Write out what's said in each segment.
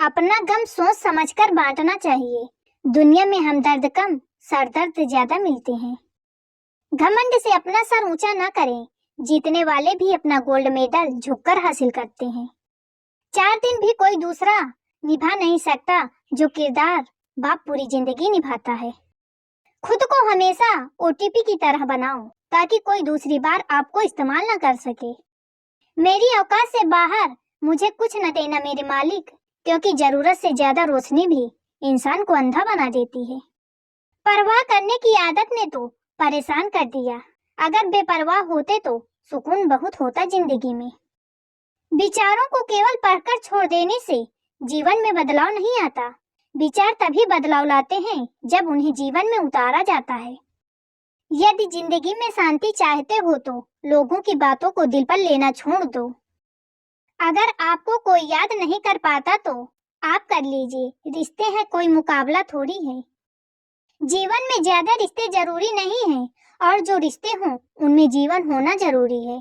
अपना गम सोच समझकर बांटना चाहिए। दुनिया में हमदर्द कम, सरदर्द ज्यादा मिलते हैं। घमंड से अपना सर ऊंचा न करें। जीतने वाले भी अपना गोल्ड मेडल झुककर हासिल करते हैं। 4 दिन भी कोई दूसरा निभा नहीं सकता जो किरदार बाप पूरी जिंदगी निभाता है। खुद को हमेशा ओटीपी की तरह बनाओ ताकि कोई दूसरी बार आपको इस्तेमाल न कर सके। मेरी औकात से बाहर मुझे कुछ न देना मेरे मालिक, क्योंकि जरूरत से ज्यादा रोशनी भी इंसान को अंधा बना देती है। परवाह करने की आदत ने तो परेशान कर दिया। अगर बेपरवाह होते तो सुकून बहुत होता जिंदगी में। विचारों को केवल पढ़कर छोड़ देने से जीवन में बदलाव नहीं आता। विचार तभी बदलाव लाते हैं जब उन्हें जीवन में उतारा जाता है। यदि जिंदगी में शांति चाहते हो तो लोगों की बातों को दिल पर लेना छोड़ दो। अगर आपको कोई याद नहीं कर पाता तो आप कर लीजिए। रिश्ते हैं कोई मुकाबला थोड़ी है। जीवन में ज्यादा रिश्ते जरूरी नहीं हैं और जो रिश्ते हों उनमें जीवन होना जरूरी है।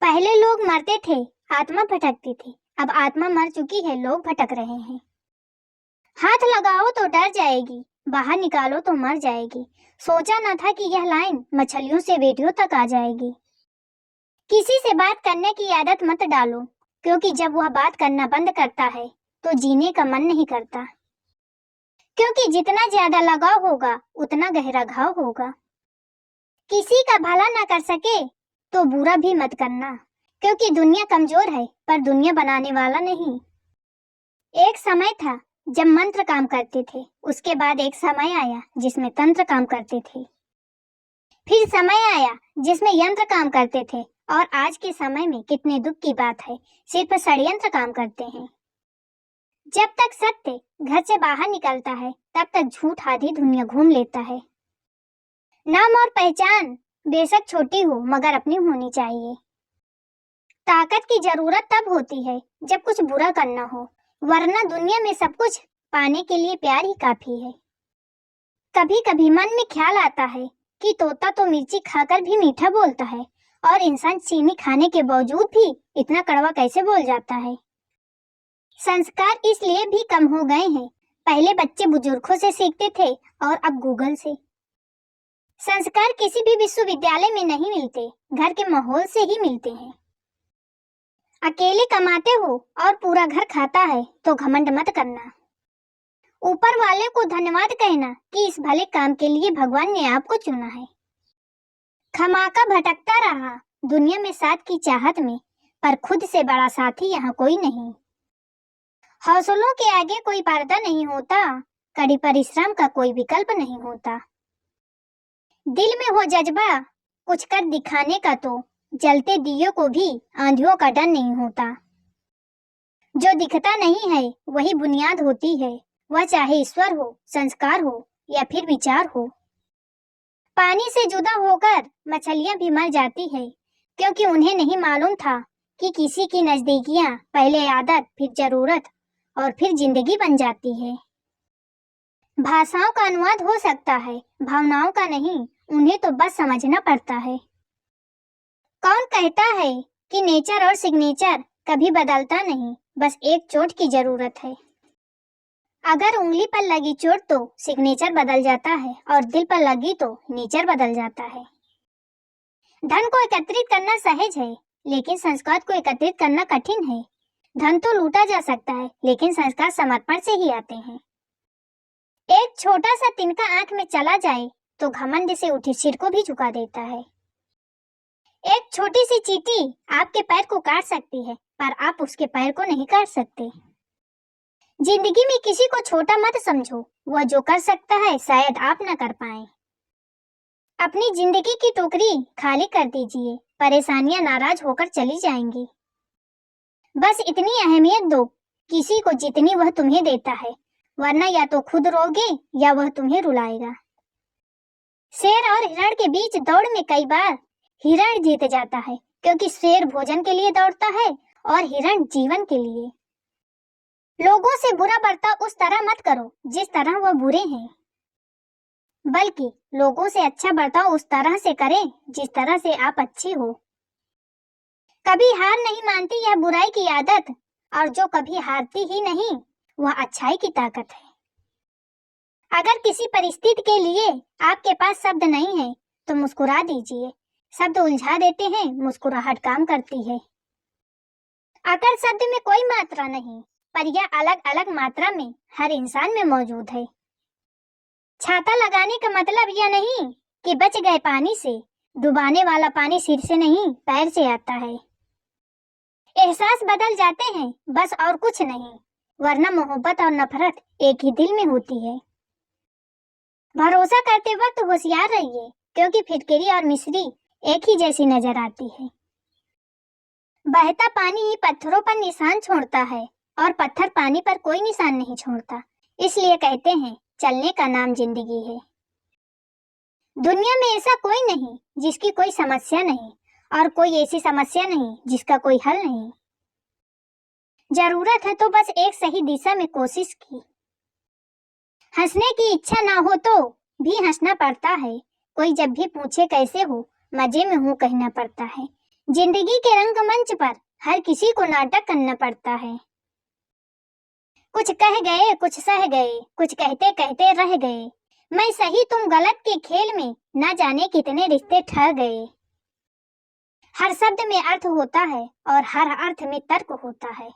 पहले लोग मरते थे, आत्मा भटकती थी। अब आत्मा मर चुकी है, लोग भटक रहे हैं। हाथ लगाओ तो डर जाएगी, बाहर निकालो तो मर जाएगी। सोचा न था कि यह लाइन मछलियों से बेटियों तक आ जाएगी। किसी से बात करने की आदत मत डालो, क्योंकि जब वह बात करना बंद करता है तो जीने का मन नहीं करता। क्योंकि जितना ज्यादा लगाव होगा उतना गहरा घाव होगा। किसी का भला न कर सके तो बुरा भी मत करना, क्योंकि दुनिया कमजोर है पर दुनिया बनाने वाला नहीं। एक समय था जब मंत्र काम करते थे, उसके बाद एक समय आया जिसमें तंत्र काम करते थे। फिर समय आया जिसमें यंत्र काम करते थे और आज के समय में कितने दुख की बात है, सिर्फ षड्यंत्र काम करते हैं। जब तक सत्य घर से बाहर निकलता है तब तक झूठ आधी दुनिया घूम लेता है। नाम और पहचान बेशक छोटी हो मगर अपनी होनी चाहिए। ताकत की जरूरत तब होती है जब कुछ बुरा करना हो, वरना दुनिया में सब कुछ पाने के लिए प्यार ही काफी है। कभी कभी मन में ख्याल आता है कि तोता तो मिर्ची खाकर भी मीठा बोलता है और इंसान चीनी खाने के बावजूद भी इतना कड़वा कैसे बोल जाता है। संस्कार इसलिए भी कम हो गए हैं। पहले बच्चे बुजुर्गों से सीखते थे और अब गूगल से। संस्कार किसी भी विश्वविद्यालय में नहीं मिलते, घर के माहौल से ही मिलते हैं। अकेले कमाते हो और पूरा घर खाता है तो घमंड मत करना। ऊपर वाले को धन्यवाद कहना कि इस भले काम के लिए भगवान ने आपको चुना है। खमाका भटकता रहा दुनिया में साथ की चाहत में, पर खुद से बड़ा साथी यहाँ कोई नहीं। हौसलों के आगे कोई पर्दा नहीं होता, कड़ी परिश्रम का कोई विकल्प नहीं होता। दिल में हो जज्बा कुछ कर दिखाने का तो जलते दियों को भी आंधियों का डर नहीं होता। जो दिखता नहीं है वही बुनियाद होती है, वह चाहे ईश्वर हो, संस्कार हो या फिर विचार हो। पानी से जुदा होकर मछलियां भी मर जाती है, क्योंकि उन्हें नहीं मालूम था कि किसी की नजदीकियां पहले आदत, फिर जरूरत और फिर जिंदगी बन जाती है। भाषाओं का अनुवाद हो सकता है, भावनाओं का नहीं, उन्हें तो बस समझना पड़ता है। कौन कहता है कि नेचर और सिग्नेचर कभी बदलता नहीं, बस एक चोट की जरूरत है। अगर उंगली पर लगी चोट तो सिग्नेचर बदल जाता है और दिल पर लगी तो नेचर बदल जाता है। धन को एकत्रित करना सहज है, लेकिन संस्कार को एकत्रित करना कठिन है। धन तो लूटा जा सकता है, लेकिन संस्कार समर्पण से ही आते हैं। एक छोटा सा तिनका आंख में चला जाए तो घमंड से उठे सिर को भी झुका देता है। एक छोटी सी चींटी आपके पैर को काट सकती है, पर आप उसके पैर को नहीं काट सकते। जिंदगी में किसी को छोटा मत समझो, वह जो कर सकता है शायद आप न कर पाए। अपनी जिंदगी की टोकरी खाली कर दीजिए, परेशानियां नाराज होकर चली जाएंगी। बस इतनी अहमियत दो किसी को जितनी वह तुम्हें देता है, वरना या तो खुद रोगे या वह तुम्हें रुलाएगा। शेर और हिरण के बीच दौड़ में कई बार हिरण जीत जाता है, क्योंकि शेर भोजन के लिए दौड़ता है और हिरण जीवन के लिए। लोगों से बुरा बर्ताव उस तरह मत करो जिस तरह वह बुरे हैं, बल्कि लोगों से अच्छा बर्ताव उस तरह से करें जिस तरह से आप अच्छे हो। कभी हार नहीं मानती यह बुराई की आदत, और जो कभी हारती ही नहीं, वह अच्छाई की ताकत है। अगर किसी परिस्थिति के लिए आपके पास शब्द नहीं है तो मुस्कुरा दीजिए। शब्द उलझा देते हैं, मुस्कुराहट काम करती है। अगर शब्द में कोई मात्रा नहीं, पर यह अलग अलग मात्रा में हर इंसान में मौजूद है। छाता लगाने का मतलब यह नहीं कि बच गए पानी से, डुबाने वाला पानी सिर से नहीं पैर से आता है। एहसास बदल जाते हैं बस, और कुछ नहीं, वरना मोहब्बत और नफरत एक ही दिल में होती है। भरोसा करते वक्त होशियार रहिए, क्योंकि फिटकरी और मिश्री एक ही जैसी नजर आती है। बहता पानी ही पत्थरों पर निशान छोड़ता है और पत्थर पानी पर कोई निशान नहीं छोड़ता। इसलिए कहते हैं चलने का नाम जिंदगी है। दुनिया में ऐसा कोई नहीं जिसकी कोई समस्या नहीं, और कोई ऐसी समस्या नहीं जिसका कोई हल नहीं। जरूरत है तो बस एक सही दिशा में कोशिश की। हंसने की इच्छा ना हो तो भी हंसना पड़ता है। कोई जब भी पूछे कैसे हो, मजे में हूँ कहना पड़ता है। जिंदगी के रंगमंच पर हर किसी को नाटक करना पड़ता है। कुछ कह गए, कुछ सह गए, कुछ कहते कहते रह गए। मैं सही तुम गलत के खेल में न जाने कितने रिश्ते ठहर गए। हर शब्द में अर्थ होता है और हर अर्थ में तर्क होता है।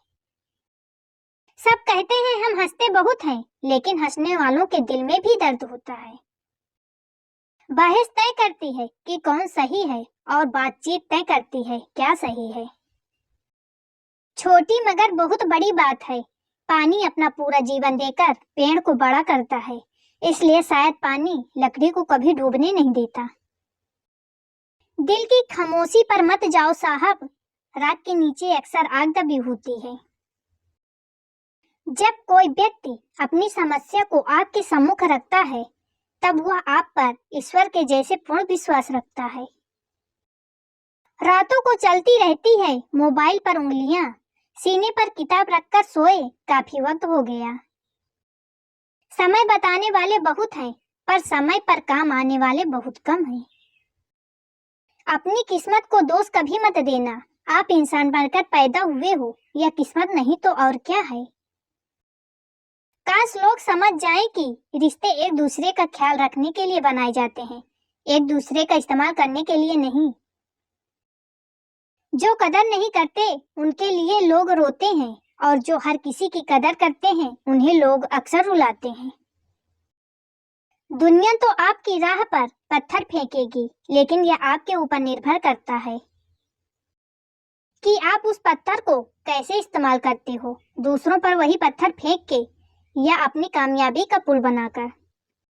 सब कहते हैं हम हंसते बहुत हैं, लेकिन हंसने वालों के दिल में भी दर्द होता है। बहस तय करती है कि कौन सही है, और बातचीत तय करती है क्या सही है। छोटी मगर बहुत बड़ी बात है, पानी अपना पूरा जीवन देकर पेड़ को बड़ा करता है। इसलिए शायद पानी लकड़ी को कभी डूबने नहीं देता। दिल की खामोशी पर मत जाओ साहब, रात के नीचे अक्सर आग दबी होती है। जब कोई व्यक्ति अपनी समस्या को आपके सम्मुख रखता है, तब वह आप पर ईश्वर के जैसे पूर्ण विश्वास रखता है। रातों को चलती रहती है मोबाइल पर उंगलियां, सीने पर किताब रखकर सोए काफी वक्त हो गया। समय बताने वाले बहुत हैं, पर समय पर काम आने वाले बहुत कम हैं। अपनी किस्मत को दोष कभी मत देना। आप इंसान बनकर पैदा हुए हो, यह किस्मत नहीं तो और क्या है। काश लोग समझ जाएं कि रिश्ते एक दूसरे का ख्याल रखने के लिए बनाए जाते हैं, एक दूसरे का इस्तेमाल करने के लिए नहीं। जो कदर नहीं करते उनके लिए लोग रोते हैं, और जो हर किसी की कदर करते हैं उन्हें लोग अक्सर रुलाते हैं। दुनिया तो आपकी राह पर पत्थर फेंकेगी, लेकिन यह आपके ऊपर निर्भर करता है कि आप उस पत्थर को कैसे इस्तेमाल करते हो, दूसरों पर वही पत्थर फेंक के या अपनी कामयाबी का पुल बनाकर।